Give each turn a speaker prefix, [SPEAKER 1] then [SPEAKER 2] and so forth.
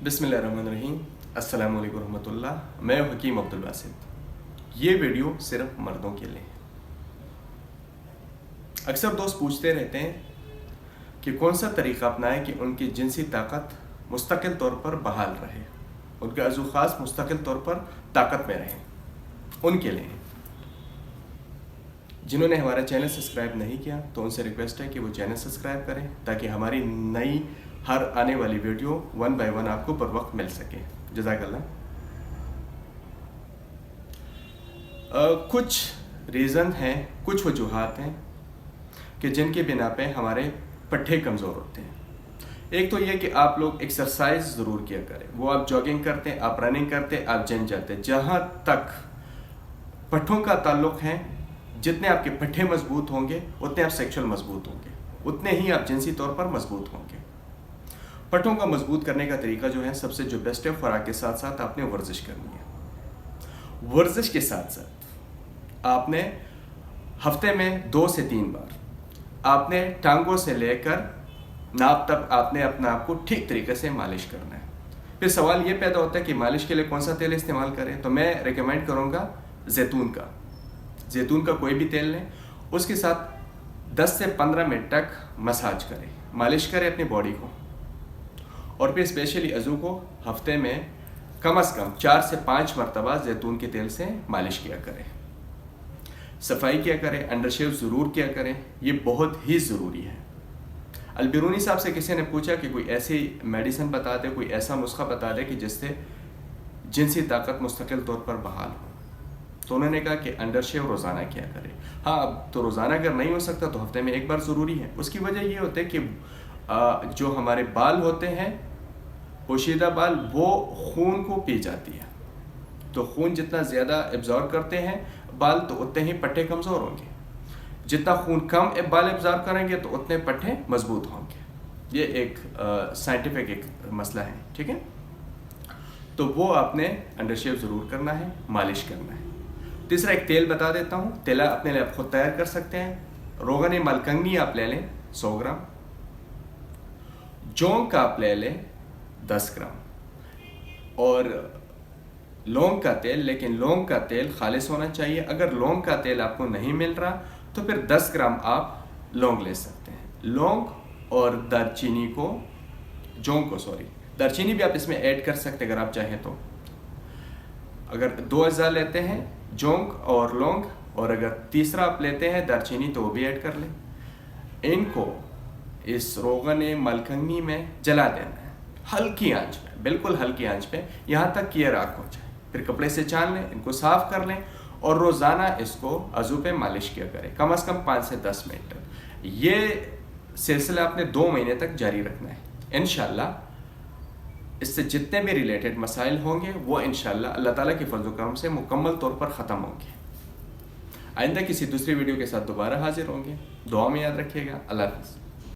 [SPEAKER 1] बिस्मिल्लाहिर्रहमानिर्रहीम। अस्सलाम वालेकुम रहमतुल्लाह। मैं हकीम अब्दुल बासित। ये वीडियो सिर्फ मर्दों के लिए है। अक्सर दोस्त पूछते रहते हैं कि कौन सा तरीक़ा अपनाएं कि उनकी जिनसी ताकत मुस्तकिल तौर पर बहाल रहे, उनके अज़ू ख़ास मुस्तकिल तौर पर ताकत में रहें। उनके लिए जिन्होंने हमारा चैनल सब्सक्राइब नहीं किया तो उनसे रिक्वेस्ट है कि वो चैनल सब्सक्राइब करें ताकि हमारी नई हर आने वाली वीडियो 1 बाय 1 आपको पर वक्त मिल सके। जज़ाकल्लाह। कुछ रीज़न हैं, कुछ वजूहात हैं कि जिनके बिना पे हमारे पट्ठे कमज़ोर होते हैं। एक तो ये कि आप लोग एक्सरसाइज ज़रूर किया करें। वो आप जॉगिंग करते हैं, आप रनिंग करते हैं, आप जिम जाते हैं। जहाँ तक पट्ठों का ताल्लुक़ है, जितने आपके पट्ठे मजबूत होंगे उतने आप सेक्शुअल मजबूत होंगे, उतने ही आप जिनसी तौर पर मजबूत होंगे। पट्ठों का मजबूत करने का तरीका जो है, सबसे जो बेस्ट है, खुराक के साथ साथ आपने वर्जिश करनी है। वर्जिश के साथ साथ आपने हफ्ते में 2 से 3 बार आपने टांगों से लेकर नाप तक आपने अपने आप को ठीक तरीके से मालिश करना है। फिर सवाल ये पैदा होता है कि मालिश के लिए कौन सा तेल इस्तेमाल करें, तो मैं रिकमेंड करूँगा जैतून का कोई भी तेल लें, उसके साथ 10 से 15 मिनट तक मसाज करें, मालिश करें अपनी बॉडी को। और फिर स्पेशली अज़ू को हफ्ते में कम से कम 4 से 5 मरतबा जैतून के तेल से मालिश किया करें, सफाई किया करें, अंडरशेव ज़रूर किया करें। ये बहुत ही ज़रूरी है। अलबिरूनी साहब से किसी ने पूछा कि कोई ऐसी मेडिसिन बता दे, कोई ऐसा नुस्खा बता दे कि जिससे जिनसी ताकत मुस्तकिल तौर पर बहाल हो, तो उन्होंने कहा कि अंडरशेव रोज़ाना किया करें। हाँ, अब तो रोज़ाना अगर नहीं हो सकता तो हफ्ते में एक बार ज़रूरी है। उसकी वजह ये होती है कि जो हमारे बाल होते हैं, पोशीदा बाल, वो खून को पी जाती है। तो खून जितना ज़्यादा एब्जॉर्ब करते हैं बाल, तो उतने ही पट्टे कमज़ोर होंगे। जितना खून कम बाल एब्जॉर्ब करेंगे तो उतने पट्टे मजबूत होंगे। ये एक साइंटिफिक एक मसला है, ठीक है। तो वो आपने अंडरशेव ज़रूर करना है, मालिश करना है। तीसरा एक तेल बता देता हूँ, तेल अपने लिए आप खुद तैयार कर सकते हैं। रोगन मलकंगी आप ले लें 100 ग्राम, जौं का आप ले लें 10 ग्राम, और लौंग का तेल, लेकिन लौंग का तेल खालिस होना चाहिए। अगर लौंग का तेल आपको नहीं मिल रहा तो फिर 10 ग्राम आप लौंग ले सकते हैं। लौंग और दालचीनी को, दालचीनी भी आप इसमें ऐड कर सकते हैं अगर आप चाहें तो। अगर 2 अज़ा लेते हैं, जौंग और लौंग, और अगर तीसरा आप लेते हैं दालचीनी, तो वो भी ऐड कर लें। इनको इस रोगन मलकंगी में जला देना है, हल्की आंच पे, बिल्कुल हल्की आंच पे, यहाँ तक कि ये राख हो जाए। फिर कपड़े से छान लें, इनको साफ़ कर लें और रोज़ाना इसको अज़ू पे मालिश किया करें, कम से कम 5 से 10 मिनट तक। ये सिलसिला आपने 2 महीने तक जारी रखना है। इंशाअल्लाह इससे जितने भी रिलेटेड मसाइल होंगे वो इंशाअल्लाह अल्लाह ताला के फज़ल व करम से मुकम्मल तौर पर ख़त्म होंगे। आइंदा किसी दूसरी वीडियो के साथ दोबारा हाजिर होंगे। दुआ में याद रखिएगा। अल्लाह हाफ़िज़।